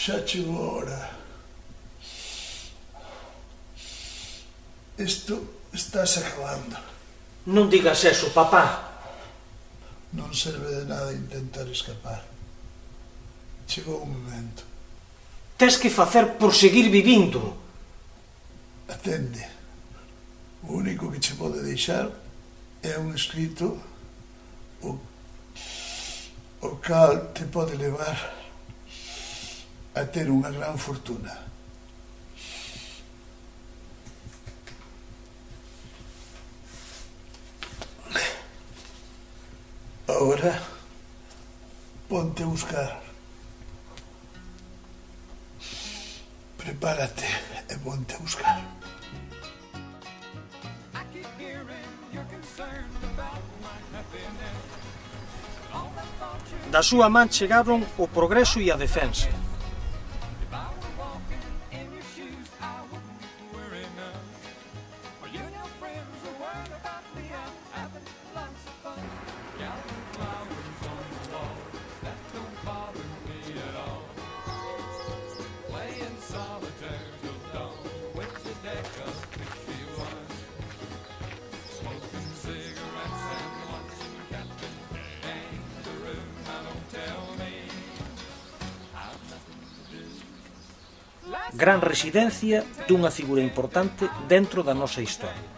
Xa chegou a hora. Isto estás acabando. Non digas eso, papá. Non serve de nada intentar escapar. Chegou un momento. Tes que facer por seguir vivindo. Atende. O único que che pode deixar é un escrito o cal te pode levar a ter unha gran fortuna. Agora, ponte a buscar. Prepárate e ponte a buscar. Da súa man chegaron o progreso e a defensa. Gran residencia dunha figura importante dentro da nosa historia.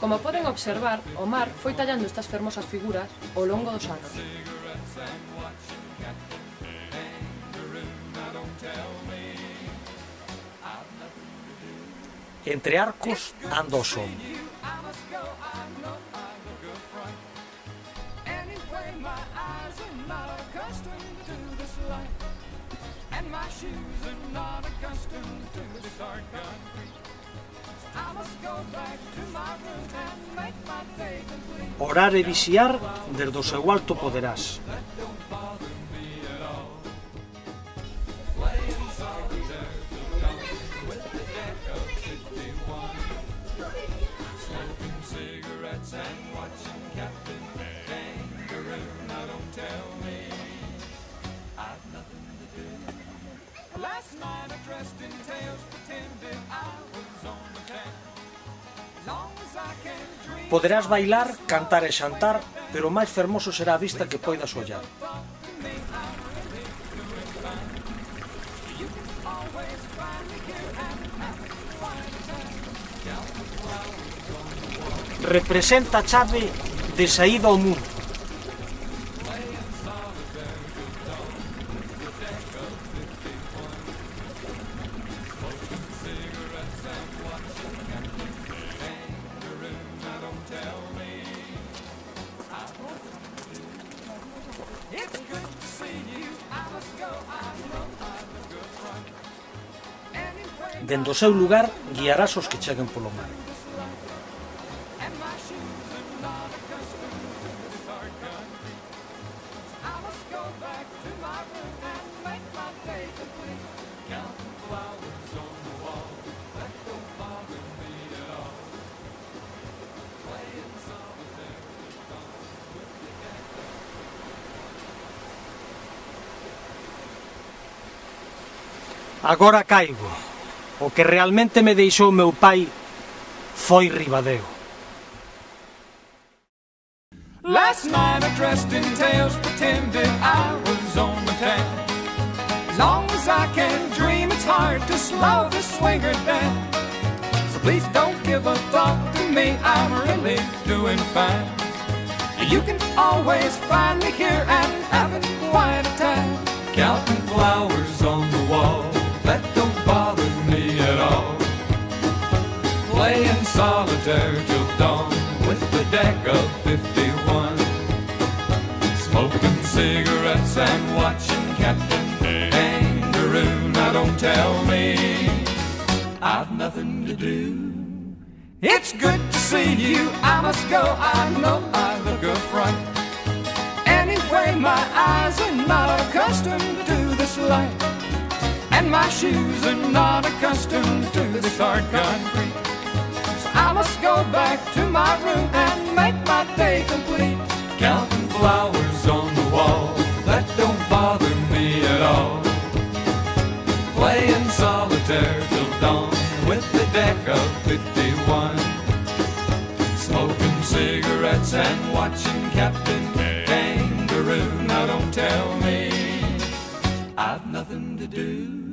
Como poden observar, o mar foi tallando estas fermosas figuras ao longo dos anos. Entre arcos anda o sol. Orar e vixiar desde o seu alto poderás. Poderás bailar, cantar e xantar, pero o máis fermoso será a vista que poidas ollar. Representa a chave de saída ao mundo. Dende o seu lugar guiarás os que cheguen polo mar. Agora caigo. O que realmente me deixou meu pai foi Ribadeo. Last night I dressed in tails, pretended I was on the town. As long as I can dream, it's hard to slow the swinger down. So please don't give a thought to me, I'm really doing fine. You can always find me here and having quite a time. Counting flowers on the wall, that don't bother me at all. Playing solitaire till dawn with the deck of 51. Smoking cigarettes and watching Captain Kangaroo. Now don't tell me I've nothing to do. It's good to see you, I must go, I know I look a fright. Anyway, my eyes are not accustomed to this light, and my shoes are not accustomed to this hard concrete. So I must go back to my room and make my day complete. Counting flowers on the wall, that don't bother me at all. Playing solitaire till dawn with the deck of 51. Smoking cigarettes and watching Captain Kangaroo. Now don't tell me I've nothing to do.